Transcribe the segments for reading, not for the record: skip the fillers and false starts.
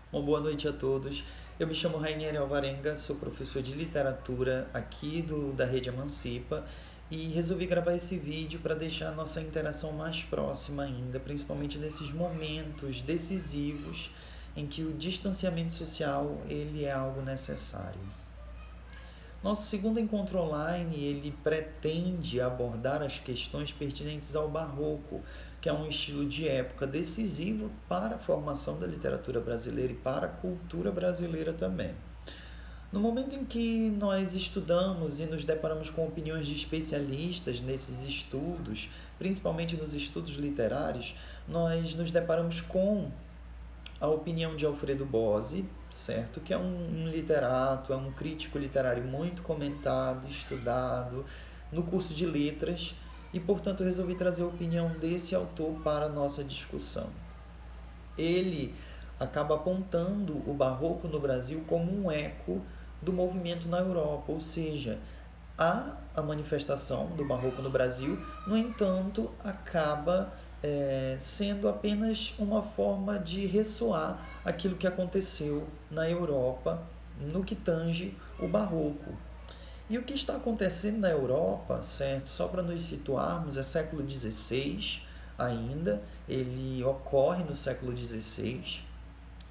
Bom, boa noite a todos. Eu me chamo Rainier Alvarenga, sou professor de literatura aqui da Rede Emancipa e resolvi gravar esse vídeo para deixar a nossa interação mais próxima ainda, principalmente nesses momentos decisivos em que o distanciamento social ele é algo necessário. Nosso segundo encontro online, ele pretende abordar as questões pertinentes ao barroco, que é um estilo de época decisivo para a formação da literatura brasileira e para a cultura brasileira também. No momento em que nós estudamos e nos deparamos com opiniões de especialistas nesses estudos, principalmente nos estudos literários, nós nos deparamos com a opinião de Alfredo Bozzi, certo? Que é um literato, é um crítico literário muito comentado, estudado no curso de letras e, portanto, resolvi trazer a opinião desse autor para a nossa discussão. Ele acaba apontando o barroco no Brasil como um eco do movimento na Europa, ou seja, há a manifestação do barroco no Brasil, no entanto, acaba sendo apenas uma forma de ressoar aquilo que aconteceu na Europa no que tange o barroco. E o que está acontecendo na Europa, certo? Só para nos situarmos, é século XVI ainda, ele ocorre no século XVI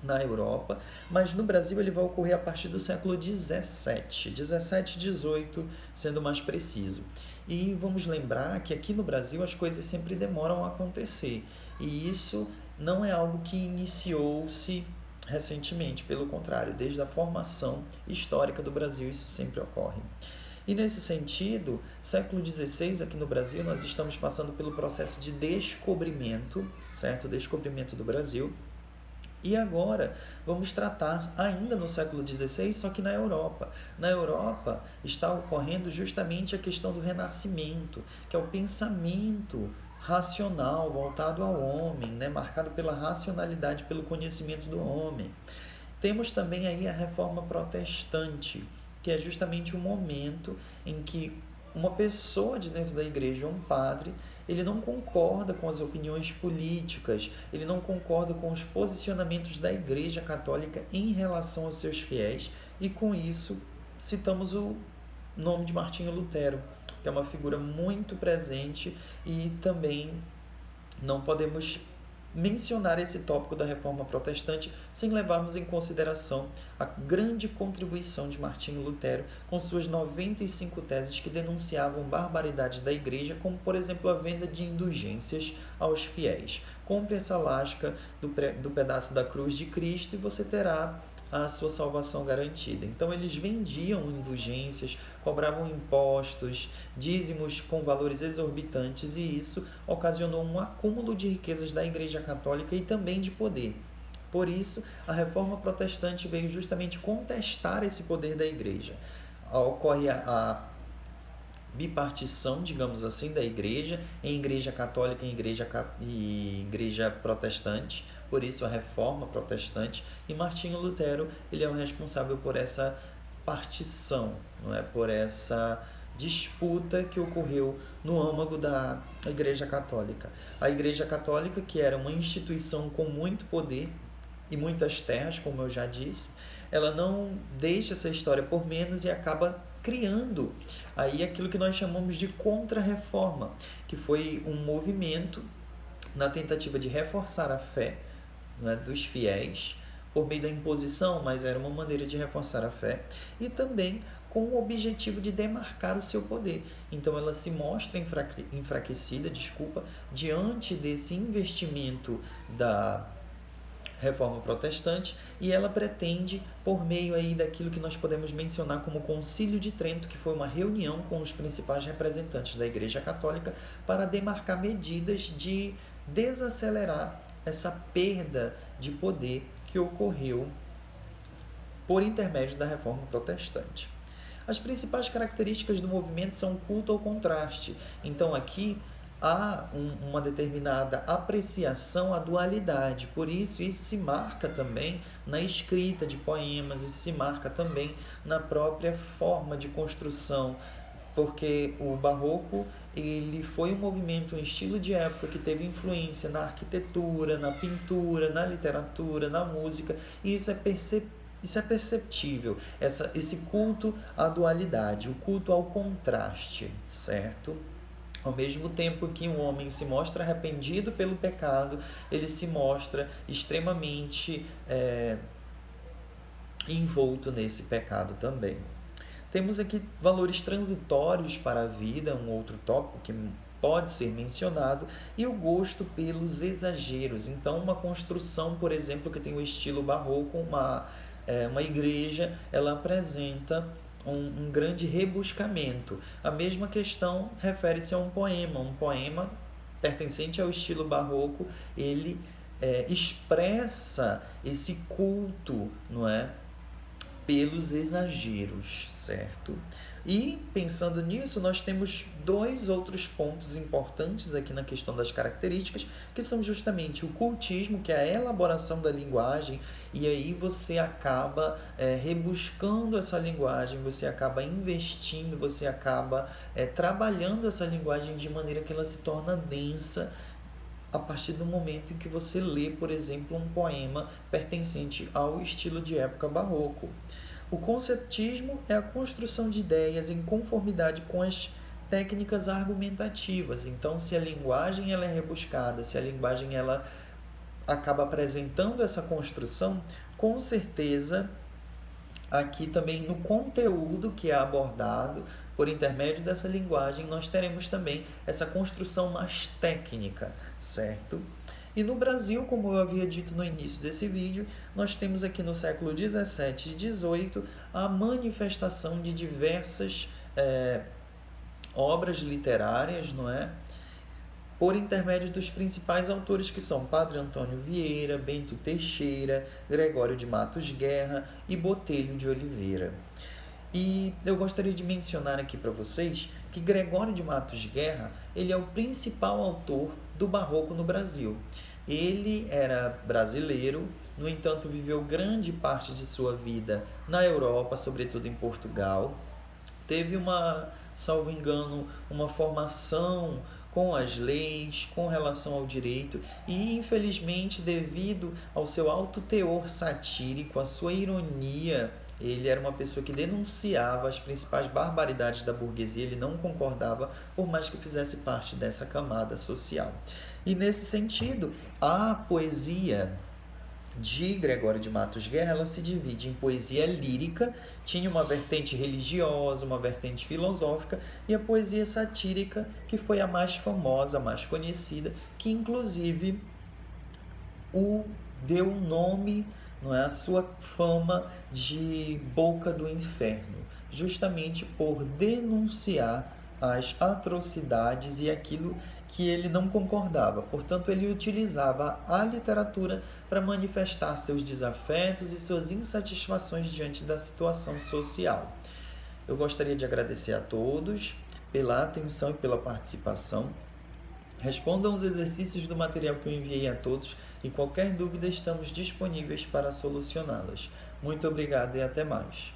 na Europa, mas no Brasil ele vai ocorrer a partir do século XVII, XVII, XVIII, sendo mais preciso. E vamos lembrar que aqui no Brasil as coisas sempre demoram a acontecer, e isso não é algo que iniciou-se recentemente, pelo contrário, desde a formação histórica do Brasil isso sempre ocorre. E nesse sentido, século XVI aqui no Brasil nós estamos passando pelo processo de descobrimento, certo? Descobrimento do Brasil. E agora vamos tratar ainda no século XVI, só que na Europa. Na Europa está ocorrendo justamente a questão do renascimento, que é o pensamento racional voltado ao homem, né? Marcado pela racionalidade, pelo conhecimento do homem. Temos também aí a reforma protestante, que é justamente o momento em que uma pessoa de dentro da igreja, um padre, ele não concorda com as opiniões políticas, ele não concorda com os posicionamentos da Igreja Católica em relação aos seus fiéis, e com isso citamos o nome de Martinho Lutero, que é uma figura muito presente, e também não podemos mencionar esse tópico da reforma protestante sem levarmos em consideração a grande contribuição de Martinho Lutero com suas 95 teses que denunciavam barbaridades da igreja, como por exemplo a venda de indulgências aos fiéis. Compre essa lasca do pedaço da cruz de Cristo e você terá a sua salvação garantida. Então eles vendiam indulgências, cobravam impostos, dízimos com valores exorbitantes, e isso ocasionou um acúmulo de riquezas da Igreja Católica e também de poder. Por isso, a reforma protestante veio justamente contestar esse poder da Igreja. Ocorre a bipartição, digamos assim, da igreja, em igreja católica e igreja protestante, por isso a reforma protestante, e Martinho Lutero ele é o responsável por essa partição, não é? Por essa disputa que ocorreu no âmago da Igreja Católica. A Igreja Católica, que era uma instituição com muito poder e muitas terras, como eu já disse, ela não deixa essa história por menos e acaba criando aí aquilo que nós chamamos de contra-reforma, que foi um movimento na tentativa de reforçar a fé, né, dos fiéis por meio da imposição, mas era uma maneira de reforçar a fé, e também com o objetivo de demarcar o seu poder. Então ela se mostra enfraquecida, diante desse investimento da reforma protestante, e ela pretende, por meio aí daquilo que nós podemos mencionar como Concílio de Trento, que foi uma reunião com os principais representantes da Igreja Católica para demarcar medidas de desacelerar essa perda de poder que ocorreu por intermédio da reforma protestante. As principais características do movimento são o culto ao contraste. Então aqui há uma determinada apreciação à dualidade, por isso se marca também na escrita de poemas, isso se marca também na própria forma de construção porque o barroco ele foi um movimento, um estilo de época que teve influência na arquitetura, na pintura, na literatura, na música, e isso é perceptível, esse culto à dualidade, o culto ao contraste, certo? Ao mesmo tempo que um homem se mostra arrependido pelo pecado, ele se mostra extremamente envolto nesse pecado também. Temos aqui valores transitórios para a vida, um outro tópico que pode ser mencionado, e o gosto pelos exageros. Então, uma construção, por exemplo, que tem o estilo barroco, uma igreja, ela apresenta um grande rebuscamento. A mesma questão refere-se a um poema. Um poema pertencente ao estilo barroco, ele expressa esse culto, não é? Pelos exageros, certo? E pensando nisso, nós temos dois outros pontos importantes aqui na questão das características, que são justamente o cultismo, que é a elaboração da linguagem, e aí você acaba rebuscando essa linguagem, você acaba investindo, você acaba trabalhando essa linguagem de maneira que ela se torna densa, a partir do momento em que você lê, por exemplo, um poema pertencente ao estilo de época barroco. O conceptismo é a construção de ideias em conformidade com as técnicas argumentativas. Então, se a linguagem ela é rebuscada, se a linguagem ela acaba apresentando essa construção, com certeza aqui também no conteúdo que é abordado por intermédio dessa linguagem, nós teremos também essa construção mais técnica, certo? E no Brasil, como eu havia dito no início desse vídeo, nós temos aqui no século 17 e 18 a manifestação de diversas obras literárias, não é? Por intermédio dos principais autores que são Padre Antônio Vieira, Bento Teixeira, Gregório de Matos Guerra e Botelho de Oliveira. E eu gostaria de mencionar aqui para vocês que Gregório de Matos Guerra, ele é o principal autor do barroco no Brasil. Ele era brasileiro, no entanto viveu grande parte de sua vida na Europa, sobretudo em Portugal. Teve salvo engano, uma formação com as leis, com relação ao direito, e infelizmente devido ao seu alto teor satírico, a sua ironia, ele era uma pessoa que denunciava as principais barbaridades da burguesia, ele não concordava, por mais que fizesse parte dessa camada social. E nesse sentido, a poesia de Gregório de Matos Guerra, ela se divide em poesia lírica, tinha uma vertente religiosa, uma vertente filosófica, e a poesia satírica, que foi a mais famosa, a mais conhecida, que inclusive o deu o nome, não é, a sua fama de Boca do Inferno, justamente por denunciar as atrocidades e aquilo que ele não concordava. Portanto, ele utilizava a literatura para manifestar seus desafetos e suas insatisfações diante da situação social. Eu gostaria de agradecer a todos pela atenção e pela participação. Respondam os exercícios do material que eu enviei a todos e qualquer dúvida estamos disponíveis para solucioná-las. Muito obrigado e até mais.